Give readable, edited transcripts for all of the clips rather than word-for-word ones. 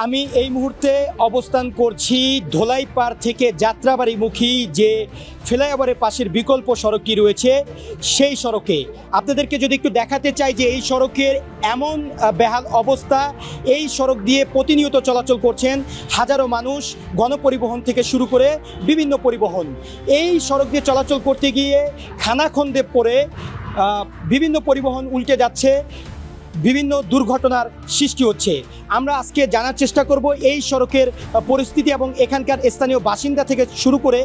আমি এই মুহূর্তে অবস্থান করছি ধোলাইপাড় থেকে যাত্রাবাড়িমুখী যে ফ্লাইওভারের পাশের বিকল্প সড়কটি রয়েছে সেই সড়কে আপনাদেরকে যদি একটু দেখাতে চাই যে এই সড়কের এমন বেহাল অবস্থা। এই সড়ক দিয়ে প্রতিনিয়ত চলাচল করছেন হাজারো মানুষ, গণপরিবহন থেকে শুরু করে বিভিন্ন পরিবহন। এই সড়ক দিয়ে চলাচল করতে গিয়ে খানাখন্দে পড়ে বিভিন্ন পরিবহন উল্টে যাচ্ছে, বিভিন্ন দুর্ঘটনার সৃষ্টি হচ্ছে। আমরা আজকে জানার চেষ্টা করব এই সড়কের পরিস্থিতি এবং এখানকার স্থানীয় বাসিন্দা থেকে শুরু করে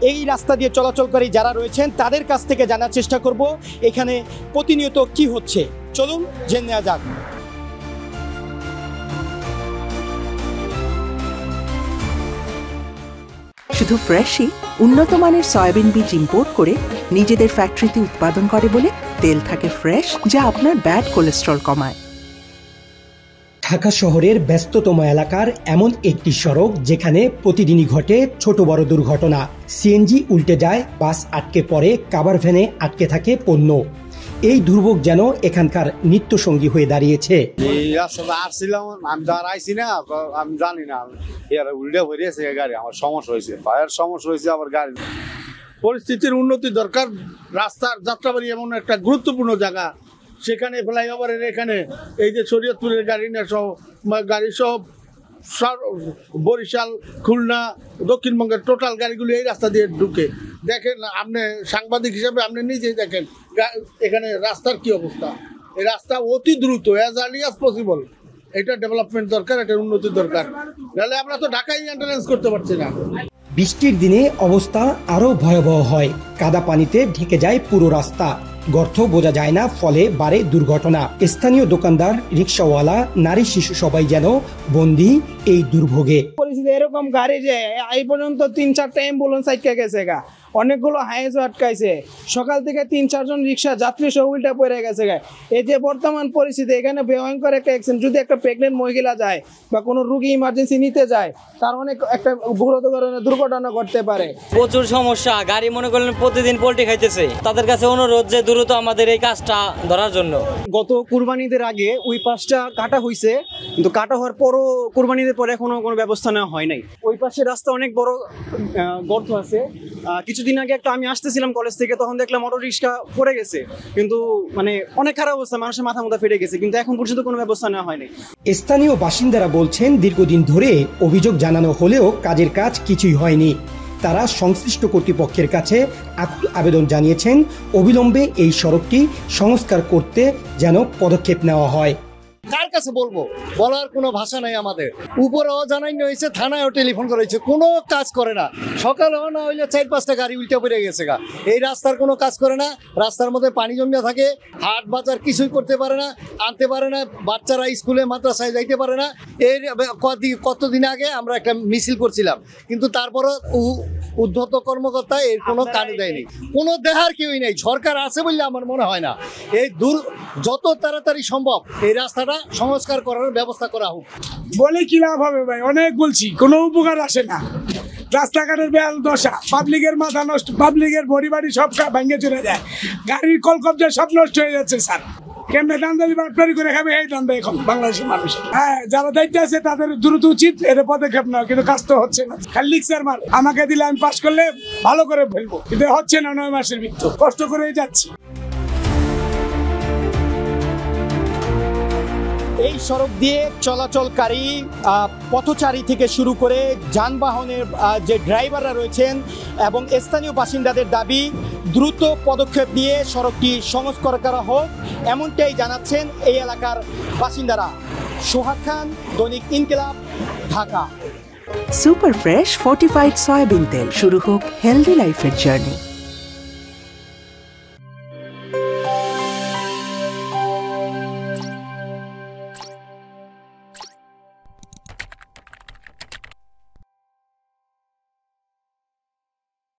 এই রাস্তা দিয়ে চলাচলকারী যারা রয়েছেন তাদের কাছ থেকে জানার চেষ্টা করব এখানে প্রতিনিয়ত কি হচ্ছে। চলুন জেনে নেওয়া যাক। শুধু ফ্রেশই উন্নত মানের সয়াবিন বীজ ইম্পোর্ট করে নিজেদের ফ্যাক্টরিতে উৎপাদন করে বলে তেল থাকে ফ্রেশ, যা আপনার ব্যাড কোলেস্ট্রল কমায়। ঢাকা শহরের ব্যস্ততম এলাকার এমন একটি সড়ক যেখানে প্রতিদিনই ঘটে ছোট বড় দুর্ঘটনা। সিএনজি উল্টে যায়, বাস আটকে পড়ে, কাভার ভ্যানে আটকে থাকে পণ্য। এই দুর্ভোগ যেন এখানকার নিত্য সঙ্গী হয়ে দাঁড়িয়েছে। আমি জানি না উল্টে ভরিয়েছে গাড়ি, আমার সমস্যা হয়েছে, পায়ের সমস্যা হয়েছে, আবার গাড়ি পরিস্থিতির উন্নতি দরকার। রাস্তার যাত্রাবাড়ি এমন একটা গুরুত্বপূর্ণ জায়গা, সেখানে ফ্লাইওভারের এখানে এই যে শরীয়তপুরের গাড়ি সহ বরিশাল, খুলনা, দক্ষিণবঙ্গের টোটাল গাড়িগুলো এই রাস্তা দিয়ে ঢুকে। দেখেন আপনি সাংবাদিক হিসেবে আপনি নিজেই দেখেন এখানে রাস্তার কি অবস্থা। এই রাস্তা অতি দ্রুত, অ্যাজ আর্লি অ্যাজ পসিবল এটা ডেভেলপমেন্ট দরকার, এটার উন্নতির দরকার, নাহলে আমরা তো ঢাকায় এন্ট্রান্স করতে পারছি না। বৃষ্টির দিনে অবস্থা আরও ভয়াবহ হয়। কাদা পানিতে ঢেকে যায় পুরো রাস্তা, গর্ত বোঝা যায় না, ফলে বাড়ে দুর্ঘটনা। স্থানীয় দোকানদার, রিক্সাওয়ালা, নারী শিশু সবাই যেন বন্দী এই দুর্ভোগে। পরিস্থিতি এরকম গাড়ি যে এই পর্যন্ত 3-4টা অ্যাম্বুলেন্স আটকে গেছে গা, অনেকগুলো হাইওয়ে আটকাইছে, সকাল থেকে 3-4 জন রিক্সা যাত্রী সহ উল্টা পড়ে গেছে গা। এই যে বর্তমান পরিস্থিতি, এখানে ভয়ঙ্কর একটা অ্যাক্সিডেন্ট, যদি একটা প্রেগনেন্ট মহিলা যায় বা কোনো রুগী ইমার্জেন্সি নিতে যায়, তার অনেক একটা গুরুতর দুর্ঘটনা ঘটতে পারে। প্রচুর সমস্যা, গাড়ি মনে করলেন প্রতিদিন পোল্ট্রি খাইতেছে। তাদের কাছে অনুরোধ যে দ্রুত আমাদের এই কাজটা ধরার জন্য। গত কুরবানিদের আগে ওই পাশটা কাটা হয়েছে, কিন্তু কাটা হওয়ার পরও কুরবানিদের পরে এখনো কোনো ব্যবস্থা নেওয়া হয় নাই। ওই পাশে রাস্তা অনেক বড় গর্ত আছে। কিছুদিন আগে একটা আমি আসতেছিলাম কলেজ থেকে, তখন দেখলাম অটো রিক্সা পড়ে গেছে, কিন্তু মানে অনেক খারাপ অবস্থা, মানুষের মাথা মুথা ফেটে গেছে, কিন্তু এখন পর্যন্ত কোনো ব্যবস্থা নেওয়া হয়নি। স্থানীয় বাসিন্দারা বলছেন দীর্ঘদিন ধরে অভিযোগ জানানো হলেও কাজের কাজ কিছুই হয়নি। তারা সংশ্লিষ্ট কর্তৃপক্ষের কাছে আকুল আবেদন জানিয়েছেন অবিলম্বে এই সড়কটি সংস্কার করতে যেন পদক্ষেপ নেওয়া হয়। কার কাছে বলবো, বলার কোনো ভাষা নাই আমাদের। উপরেও জানাইনি হয়েছে, থানায়ও টেলিফোন করা হয়েছে, কোনো কাজ করে না। সকালেও না হইলে 4-5টা গাড়ি উল্টে পড়ে গেছে গা। এই রাস্তার কোনো কাজ করে না, রাস্তার মধ্যে পানি জমিয়া থাকে, হাট বাজার কিছুই করতে পারে না, আনতে পারে না, বাচ্চারা স্কুলে মাদ্রাসায় যাইতে পারে না। এই কতদিন আগে আমরা একটা মিছিল করছিলাম, কিন্তু তারপরও উদ্ধত কর্মকর্তা এর কোনো কানে দেয়নি, কোনো দেহার কেউই নেই। সরকার আছে বললে আমার মনে হয় না। এই যত তাড়াতাড়ি সম্ভব এই রাস্তাটা সংস্কার করার ব্যবস্থা করা হোক। বলে কি লাভ হবে ভাই, অনেক বলছি, কোনো উপকার আসে না। রাস্তাঘাটের বেহাল দশা, পাবলিকের মাথা নষ্ট, পাবলিকের বড়ি বাড়ি সব ভেঙে চলে যায়, গাড়ির কলকবজা সব নষ্ট হয়ে যাচ্ছে। স্যার কেমনে দান্দালি বাটপারি করে খাবে এই দান্দা এখন বাংলাদেশের মানুষ। হ্যাঁ, যারা দায়িত্ব আছে তাদের দ্রুত উচিত এটা পদক্ষেপ নেওয়া, কিন্তু কাজ তো হচ্ছে না। খালি লিখসার মার, আমাকে দিলে আমি পাস করলে ভালো করে ফেলবো, কিন্তু হচ্ছে না। 9 মাসের মৃত্যু, কষ্ট করেই যাচ্ছি। এই সড়ক দিয়ে চলাচলকারী পথচারী থেকে শুরু করে যানবাহনের যে ড্রাইভাররা রয়েছেন এবং স্থানীয় বাসিন্দাদের দাবি দ্রুত পদক্ষেপ নিয়ে সড়কটি সংস্কার করা হোক, এমনটাই জানাচ্ছেন এই এলাকার বাসিন্দারা। Sohag Khan, Dainik Inqilab, Dhaka. Super fresh fortified soybean তেল, শুরু হোক হেলদি লাইফের জার্নি।